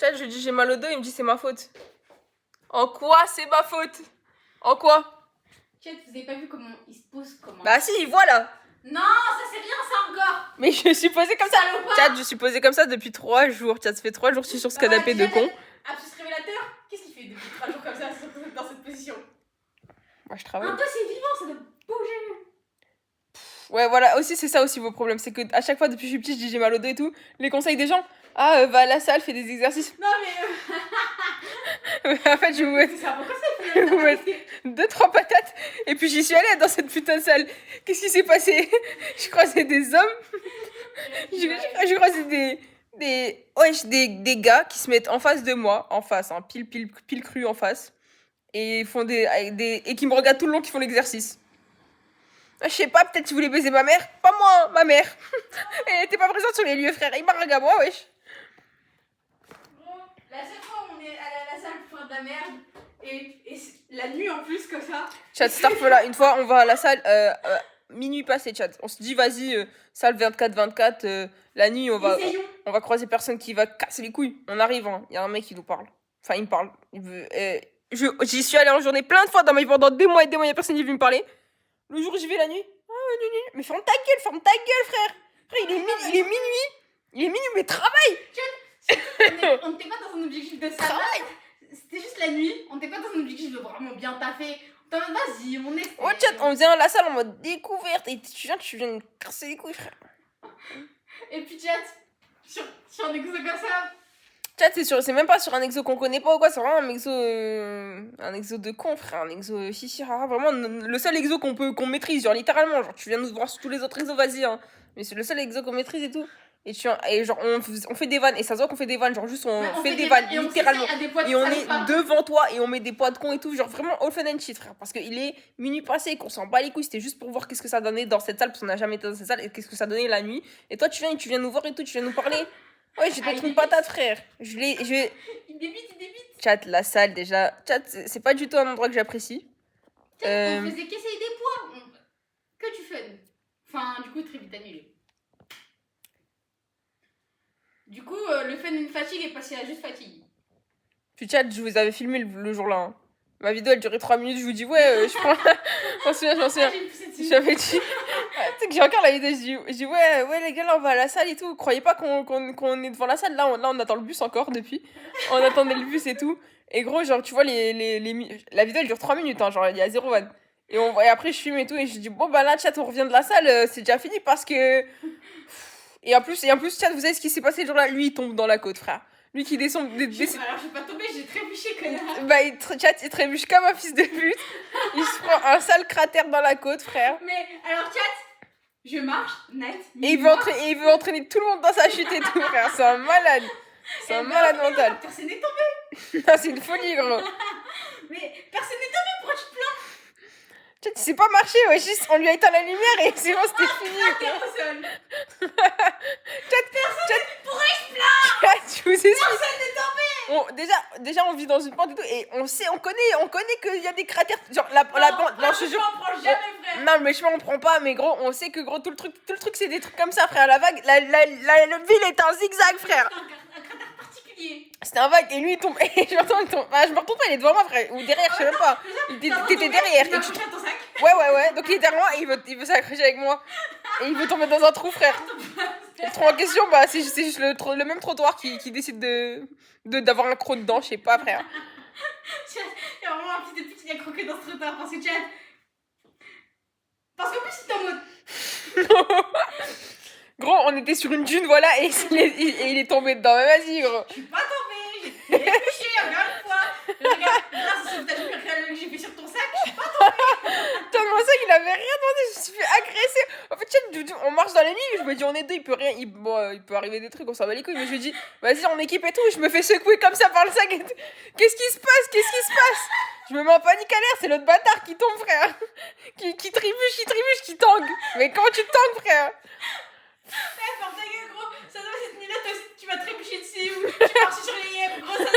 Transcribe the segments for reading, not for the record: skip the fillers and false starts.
Chat, je lui dis j'ai mal au dos, il me dit c'est ma faute. En quoi c'est ma faute? En quoi? Chat, vous avez pas vu comment il se pose comment? Bah si, voilà. Non, ça c'est rien ça encore. Mais je suis posée comme ça. Chat, je suis posée comme ça depuis 3 jours. Chat, ça fait 3 jours que je suis sur ce canapé de con. Absus révélateur. Qu'est-ce qu'il fait depuis 3 jours comme ça dans cette position? Moi je travaille. Un peu c'est vivant, ça doit bouger. Ouais, voilà, aussi c'est ça aussi vos problèmes. C'est que à chaque fois depuis que je suis petite, je dis j'ai mal au dos et tout. Les conseils des gens, ah va à la salle, fais des exercices. Non mais En fait, je vous mets c'est ça, pourquoi ça vous mettez 2-3 patates et puis j'y suis allée dans cette putain de salle. Qu'est-ce qui s'est passé? Je croisais des hommes. Je croisais des gars qui se mettent en face de moi, en face, hein, pile cru en face, et font et qui me regardent tout le long, qui font l'exercice. Je sais pas, peut-être qu'ils voulaient baiser ma mère. Pas moi, ma mère. Elle était pas présente sur les lieux, frère. Il m'a regardé à moi, wesh. Bon, la seule fois où on est allé à la salle pour faire de la merde, et la nuit en plus, comme ça. Chat, Starfella, une fois, on va à la salle, minuit passé, chat. On se dit, vas-y, salle 24-24, la nuit, on va croiser personne qui va casser les couilles. On arrive, hein. Il y a un mec qui nous parle. Enfin, il me parle. J'y suis allée en journée plein de fois dans ma vie, pendant des mois et des mois, il y a personne qui est venu me parler. Le jour où j'y vais la nuit, mais ferme ta gueule, frère. Frère, il est minuit, mais travaille. On n'était pas dans un objectif de salle. C'était juste la nuit. On n'était pas dans un objectif de vraiment bien taffer. Vas-y, on est. Oh, chat, on vient à la salle en mode découverte. Et tu viens de me casser les couilles, frère. Et puis, chat, sur un exo comme ça. Chat, c'est même pas sur un exo qu'on connaît pas ou quoi. C'est vraiment un exo de con, frère. Un exo chichi, rara. Vraiment, le seul exo qu'on maîtrise, genre littéralement. Genre, tu viens nous voir sur tous les autres exos, vas-y, hein. Mais c'est le seul exo qu'on maîtrise et tout. Et genre, on fait des vannes, et ça se voit qu'on fait des vannes, genre juste on fait des vannes, littéralement. Et on est devant toi, et on met des poids de con et tout, genre vraiment all fun and shit, frère. Parce qu'il est minuit passé, qu'on s'en bat les couilles, c'était juste pour voir qu'est-ce que ça donnait dans cette salle, parce qu'on n'a jamais été dans cette salle, et qu'est-ce que ça donnait la nuit. Et toi, tu viens nous voir et tout, tu viens nous parler. Ouais, j'ai d'autres une patate, frère. Il débite. Chat, la salle, déjà. Chat, c'est pas du tout un endroit que j'apprécie. On faisait qu'essayer des poids. Que tu fais. Enfin, du coup, très vite annulé. Du coup, le fun and fatigue est passé à juste fatigue. Puis chat, je vous avais filmé le jour-là. Hein. Ma vidéo, elle durait 3 minutes. Je vous dis, ouais, je prends... J'en souviens. J'avais dit... tu sais que j'ai encore la vidéo. Je dis, ouais, les gars, là, on va à la salle et tout. Croyez pas qu'on est devant la salle. Là, on attend le bus encore depuis. On attendait le bus et tout. Et gros, genre, tu vois, la vidéo, elle dure 3 minutes. Hein, genre, il y a 0 vanne. Et après, je filme et tout. Et je dis, bon, bah là, chat, on revient de la salle. C'est déjà fini parce que... Et en plus, chat, vous savez ce qui s'est passé le jour-là? Lui, il tombe dans la côte, frère. Lui qui descend... Alors, je vais pas tomber, j'ai trébuché, connard. Bah, il trébuche comme un fils de pute. Il se prend un sale cratère dans la côte, frère. Mais, alors, chat, je marche, net. Et il veut entraîner tout le monde dans sa chute et tout, frère. C'est un malade. C'est un malade mental. Personne n'est tombé. Non, c'est une folie, gros. Mais personne n'est tombé, pourquoi tu te plains? Chat, il sait pas marcher, ouais. Juste, on lui a éteint la lumière et c'est bon, c'était fini. Chat, pourquoi il se plaint? Chat, je vous explique. Personne n'est tombé. Déjà, on vit dans une pente et tout, et on connaît qu'il y a des cratères. Genre, la pente. Non, je m'en prends jamais, frère. Non, mais je m'en prends pas, mais gros, on sait que gros, tout le truc, c'est des trucs comme ça, frère. La vague, la ville est un zigzag, frère. Un cratère particulier. C'était un vague, et lui, il tombe. Et je me retourne, je me retourne pas, il est devant moi, frère. Ou derrière, je sais même pas. T'étais derrière. Il a accroché à ton sac. Ouais. Donc il est derrière moi, et il veut s'accrocher avec moi. Et il veut tomber dans un trou, frère. Le trou en question, bah, c'est juste le même trottoir qui décide d'avoir un croc dedans, je sais pas, frère. Il y a vraiment un fils de pute qui a croqué dans ce trottoir parce que chat. Parce qu'en plus, c'était en mode. Gros, on était sur une dune, voilà, et il est tombé dedans. Mais vas-y, gros. Je suis pas tombée, j'ai réfléchi, encore une fois. Regarde, grâce au sauvetage miraculeux que j'ai fait sur ton sac, je suis pas tombée. Putain, mon sac, il avait rien demandé, je me suis fait agresser. En fait, chat, on marche dans la nuit, je me dis, on est deux, il peut arriver des trucs, on s'en bat les couilles, mais je lui dis, vas-y, on équipe et tout, je me fais secouer comme ça par le sac et tout. Qu'est-ce qui se passe? Je me mets en panique à l'air, c'est l'autre bâtard qui tombe, frère. Qui trébuche, qui tangue. Mais comment tu tangues, frère? Ferme ta gueule, gros. Ça doit cette nuit-là, toi aussi, tu vas trébucher dessus ou tu marches sur les yeux, gros. Ça doit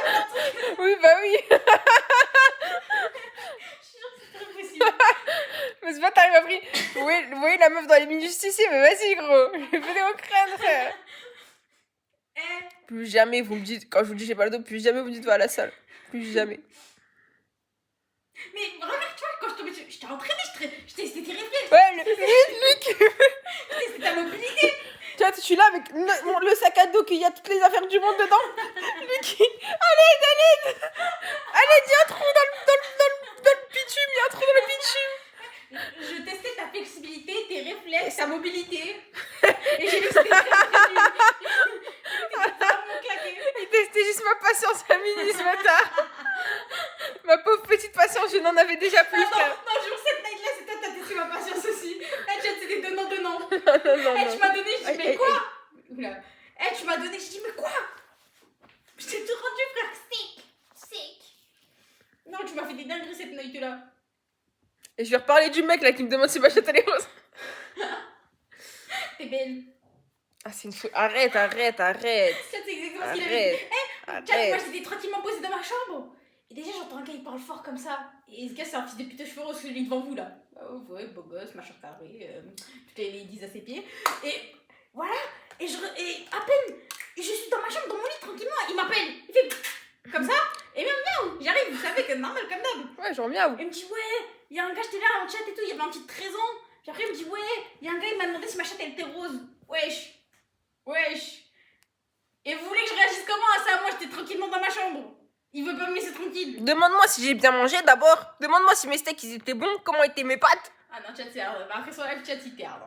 un truc. Oui, bah oui. Je suis sûre que c'est très possible. Mais c'est pas t'arrives appris. Vous voyez la meuf dans les minutes ici, mais vas-y, gros. Je vais au crâne, frère. Plus jamais vous me dites, quand je vous dis j'ai pas le dos, plus jamais vous me dites va à la salle. Plus jamais. Mais remarque-toi, quand je tombais dessus, j'étais entraînée, j'étais tes réflexes. Ouais, Luc. C'était ta mobilité. Tu vois, je suis là avec le sac à dos qu'il y a toutes les affaires du monde dedans. Luc, allez, il y a un trou dans le bitume, il y a un trou dans le bitume. Je testais ta flexibilité, tes réflexes, ta mobilité. Et j'ai vu que c'était très nul. C'était vraiment claqué. Il testait juste ma patience à mini ce matin. Ma pauvre petite patience, je n'en avais déjà plus, frère. Non, jure, cette night-là, c'est toi, t'as testé ma patience aussi. C'était donnant. Non. Tu m'as donné, je dis, mais Aïe, quoi? Oula. Tu m'as donné, je dis, mais quoi? Je t'ai tout rendu, frère. Sick. Non, tu m'as fait des dingueries cette night-là. Et je vais reparler du mec là qui me demande si ma chatte elle est rose. T'es belle. Ah, c'est une fou. Arrête. Ça, c'est exactement ce qu'il avait dit. Tiens, moi, j'étais tranquillement posée dans ma chambre. Et déjà, j'entends un gars, il parle fort comme ça. Et ce gars, c'est un fils de pute aux cheveux roses, celui devant vous là. Oh, ouais, beau gosse, machin carré, toutes les ladies à ses pieds. Et voilà. Et à peine, je suis dans ma chambre, dans mon lit, tranquillement, il m'appelle. Il fait comme ça. Et même miaou, j'arrive, vous savez que normal comme d'hab. Ouais, genre miaou. Il me dit, ouais, il y a un gars, j'étais là en chat et tout, il y avait un petit 13 ans. Puis après, il me dit, ouais, il y a un gars, il m'a demandé si ma chatte elle était rose. Wesh. Et vous voulez que je réagisse comment à ça? Moi, j'étais tranquillement dans ma chambre. Il veut pas me laisser tranquille. Demande-moi si j'ai bien mangé d'abord. Demande-moi si mes steaks ils étaient bons, comment étaient mes pâtes. Ah non, chat, c'est hard. Après, sur live, chat, il perd.